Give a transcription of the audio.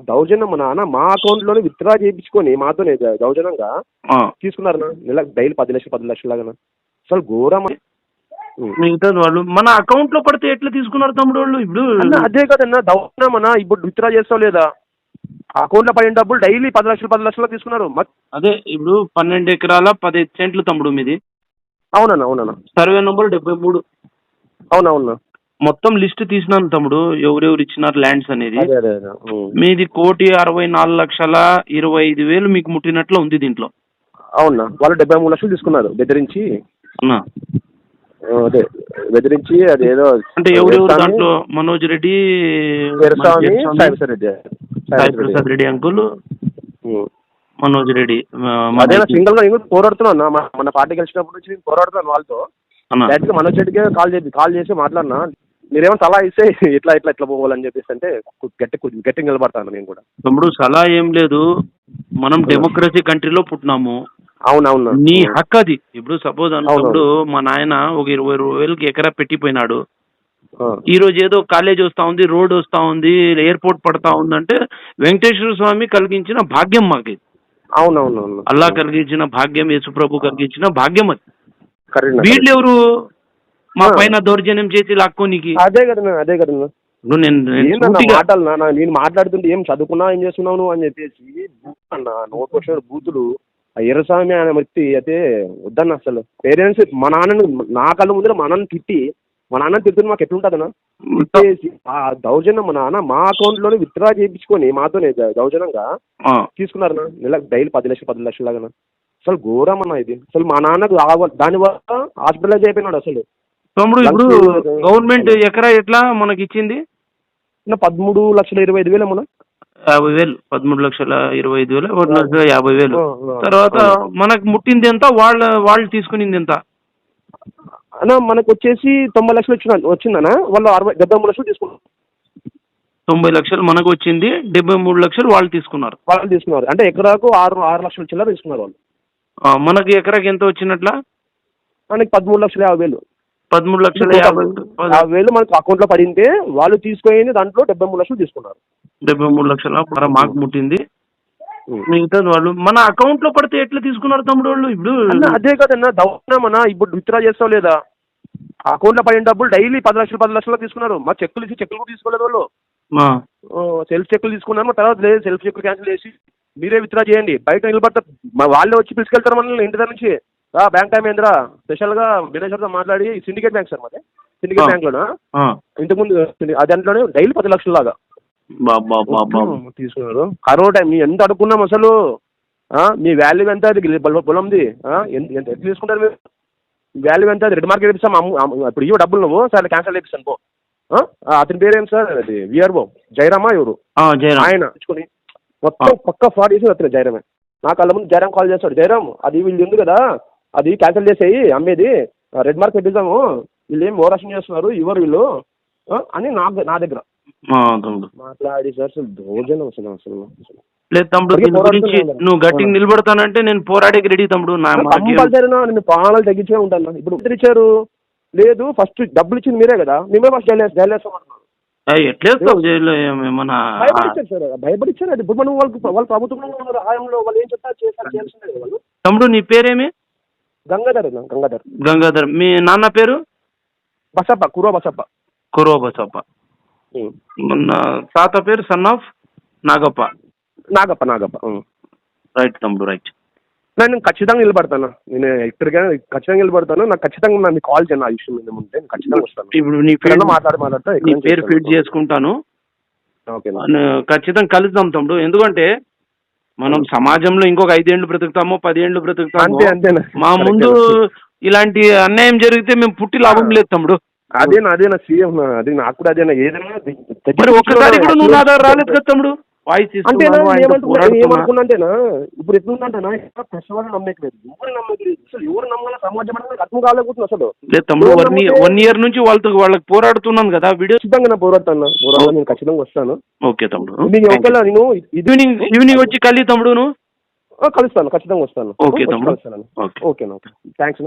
దౌర్జన్యం మా నాన్న మా అకౌంట్లోనే విత్డ్రా చేయించుకొని మాతోనే దౌర్జన్యంగా తీసుకున్నారు నెల డైలీ 10 లక్షలు లాగా అసలు ఘోరం. మిగతా వాళ్ళు మన అకౌంట్ లో పడితే ఎట్లా తీసుకున్నారు తమ్ముడు వాళ్ళు? ఇప్పుడు అదే కదన్నా దౌర్జన్యం అన్న. ఇప్పుడు విత్డ్రా చేస్తావు లేదా? అకౌంట్ లో పడిన డబ్బులు డైలీ 10 లక్షలు తీసుకున్నారు. అదే ఇప్పుడు 12 ఎకరాల 15 సెంట్లు తమ్ముడు మీది. అవునన్నా అవునన్నా. Survey number 73. అవునవునా. మొత్తం లిస్ట్ తీసినాను తమ్ముడు, ఎవరెవరు ఇచ్చినారు ల్యాండ్స్ అనేది. మీది 1,64,25,000 మీకు ముట్టినట్లు ఉంది దీంట్లో. అవునా, వాళ్ళు 73 లక్షలు తీసుకున్నారు బెదిరించి. అదే బెదిరించి అది ఏదో అంటే ఎవరెవరు దాంట్లో? మనోజ్ రెడ్డి, సాయి ప్రసాద్ రెడ్డి అంకుల్, మనోజ్ రెడ్డి. అదే సింగిల్ గా పోరాడుతున్నా మన పార్టీ గెలిచినప్పటి నుంచి పోరాడుతున్నాను వాళ్ళతో. డైరెక్ట్ మనోజ్ రెడ్డికే కాల్ చేసి మాట్లాడినా, మీరేమో సలహా ఇస్తే ఇట్లా ఇట్లా ఇట్లా పోవాలని చెప్పేసి అంటే గట్టి నిలబడతాను నేను కూడా. తమ్ముడు సలహా ఏం లేదు, మనం డెమోక్రసీ కంట్రీలో పుట్టినాము. అవునవును, నీ హక్కు అది. ఇప్పుడు సపోజ్ అన్నప్పుడు మా నాయన ఒక 20,000 ఎకరా పెట్టిపోయినాడు. ఈ రోజు ఏదో కాలేజ్ వస్తా ఉంది, రోడ్ వస్తా ఉంది, ఎయిర్పోర్ట్ పడతా ఉందంటే వెంకటేశ్వర స్వామి కలిగించిన భాగ్యం మాకు. అవునవునవును, అల్లా కలిగించిన భాగ్యం, యేసుప్రభు కలిగించిన భాగ్యం అది. వీళ్ళు ఎవరు మా పైన దౌర్జన్యం చేసి లాక్కోనికి? అదే కదా నేను మాట్లాడుతుంటే ఏం చదువుకున్నా ఏం చేస్తున్నావు నువ్వు అని చెప్పేసి నోట్ క్వశ్చన్ బూతులు. ఎర్రస్వామి అనే వ్యక్తి అయితే వద్దన్న. అసలు పేరెంట్స్ మా నాన్నను నా కళ్ళ ముందర మా నాన్న తిట్టి, మా నాన్న తిడుతుంది మాకు ఎట్లుంటుందన్నా. తిట్టేసి ఆ దౌర్జన్యం మా నాన్న మా అకౌంట్లోనే విత్డ్రా చేయించుకొని మాతోనే దౌర్జన్యంగా తీసుకున్నారు నెల డైలీ 10 లక్షలు లాగా అసలు ఘోరం అన్న ఇది. అసలు మా నాన్నకు దానివల్ల హాస్పిటలైజ్ అయిపోయినాడు అసలు. తమ్ముడు ఇప్పుడు గవర్నమెంట్ ఎకరా ఎట్లా మనకి ఇచ్చింది? 13,25,000 మన 50,000. 13,25,000, 1,50,000. తర్వాత మనకు ముట్టింది ఎంత, వాళ్ళు తీసుకునింది ఎంత అన్న? మనకు వచ్చేసి 90 లక్షలు వచ్చిందన్నా. వాళ్ళు 73 లక్షలు తీసుకున్నారు. 90 లక్షలు మనకు వచ్చింది, 73 లక్షలు వాళ్ళు తీసుకున్నారు. అంటే ఎకరాకు 6 లక్షల చిల్లర తీసుకున్నారు వాళ్ళు. మనకి ఎకరాకి ఎంత వచ్చినట్లా? మనకి 13,50,000. 13,50,000 మనకు అకౌంట్ లో పడింటే వాళ్ళు తీసుకుని దాంట్లో 73 లక్షలు తీసుకున్నారు. 73 లక్షల మాకు ముట్టింది. మిగతా వాళ్ళు మన అకౌంట్ లో పడితే ఎట్లా తీసుకున్నారు తమ్ముడు వాళ్ళు? ఇప్పుడు అదే కదన్నా దౌర్జన్యం అన్న. ఇప్పుడు విత్డ్రా చేస్తావు లేదా? అకౌంట్ లో పడిన డబ్బులు డైలీ 10 లక్షలు తీసుకున్నారు. మా చెక్కులు కూడా తీసుకోలేదు వాళ్ళు. సెల్ఫ్ చెక్కులు తీసుకున్నారు. తర్వాత లేదు, సెల్ఫ్ చెక్కులు క్యాన్సిల్ చేసి మీరే విత్డ్రా చేయండి. బయట నిలబడతారు, వాళ్ళే వచ్చి పిలుచుకెళ్తారు మనల్ని ఇంటి దగ్గర నుంచి. బ్యాంక్ టైం ఏంద్రా స్పెషల్ గా మేనేజర్ తో మాట్లాడి, సిండికేట్ బ్యాంక్ సార్ మాది, సిండికేట్ బ్యాంక్ లోనా ఇంతకుముందు దాంట్లోనే డైలీ 10 లక్షల లాగా తీసుకున్నారు. కరోనా టైం ఎంత అడుక్కున్నాం అసలు. మీ వాల్యూ ఎంత? అది పొలంది ఎంత తీసుకుంటారు మీరు? వాల్యూ ఎంత? అది రెడ్ మార్కెట్ ఇస్తాం. ఇప్పుడు ఇవ్వ డబ్బులు నువ్వు సార్ క్యాన్సల్ చేపిస్తాను పో. అతని పేరు ఏం సార్? అది విఆర్ఓ జయరామా ఎవరు ఆయన తెచ్చుకొని మొత్తం పక్క ఫ్రాడ్ చేసి వస్తున్నాడు జయరామే. నాకు వాళ్ళ ముందు జయరామ్ కాల్ చేస్తాడు, జయరామ్ అది వీళ్ళు ఉంది కదా అది క్యాన్సిల్ చేసేయి, అమ్మేది రెడ్ మార్కెట్ ఇద్దాము, వీళ్ళు ఏం ఓవరాక్షన్ చేస్తున్నారు ఎవరు వీళ్ళు అని నా దగ్గర మాట్లాడి సార్ అసలు దౌర్జన్యం అసలు. లేదు తమ్ముడు, నువ్వు గట్టిగా నిలబడతానంటే నేను పోరాడేకి రెడీ తమ్ముడు. నేను ప్రాణాలు తగ్గించే ఉంటాను. ఇప్పుడు ఇచ్చారు లేదు, ఫస్ట్ డబ్బులు ఇచ్చింది మీరే కదా, మేమే ఫస్ట్ జైలు వేస్తామంటున్నాను. భయపడిచ్చారు. అది ఇప్పుడు మనం వాళ్ళ ప్రభుత్వంలో హాయంలో వాళ్ళు ఏం చెప్తారు చేయాల్సిందే వాళ్ళు. తమ్ముడు నీ పేరేమి? గంగాధర్. మీ నాన్న పేరు? బసప్ప, కురవ బసప్ప. మన తాత పేరు సన్ ఆఫ్ నాగప్ప. రైట్ తమ్ముడు, రైట్. నేను ఖచ్చితంగా నిలబడతాను. నేను ఎక్కడికైనా ఖచ్చితంగా నిలబడతాను. నాకు ఖచ్చితంగా నన్ను కాల్ చేయండి ఆ విషయం మీద ఉంటే ఖచ్చితంగా వస్తాను. ఇప్పుడు నీ పేరు ఫీడ్ చేసుకుంటాను. ఖచ్చితంగా కలుద్దాం తమ్ముడు. ఎందుకంటే మనం సమాజంలో ఇంకొక 5 ఏళ్ళు బ్రతుకుతామో 10 ఏళ్ళు బ్రతుకుతామో, మా ముందు ఇలాంటి అన్యాయం జరిగితే మేము పుట్టి లాభం లేదు తమ్ముడు. అదేనా సీఎం, అది నాకు కూడా అదేనా. ఏదైనా ఒక్కసారి కూడా నువ్వు నా దగ్గర రాలేదు కదా తమ్ముడు. అంటేనా ఏమనుకున్నాంటేనా ఇప్పుడు ఎట్లుందంటేనా ప్రశ్న నమ్మకలేదు, ఎవరు నమ్మాల సమాజం అనేది అర్థం కాలేకపోతుంది అసలు. లేదు తమ్ముడు, 1 ఇయర్ నుంచి వాళ్ళకి పోరాడుతున్నాను కదా. వీడియో ఖచ్చితంగా పోరాడుతాను, నేను ఖచ్చితంగా వస్తాను. ఓకే తమ్ముడు, నేను ఈవినింగ్ వచ్చి కలిసి తమ్ముడు నువ్వు కలుస్తాను, ఖచ్చితంగా వస్తాను. ఓకే తమ్ముడు, ఓకే థ్యాంక్స్.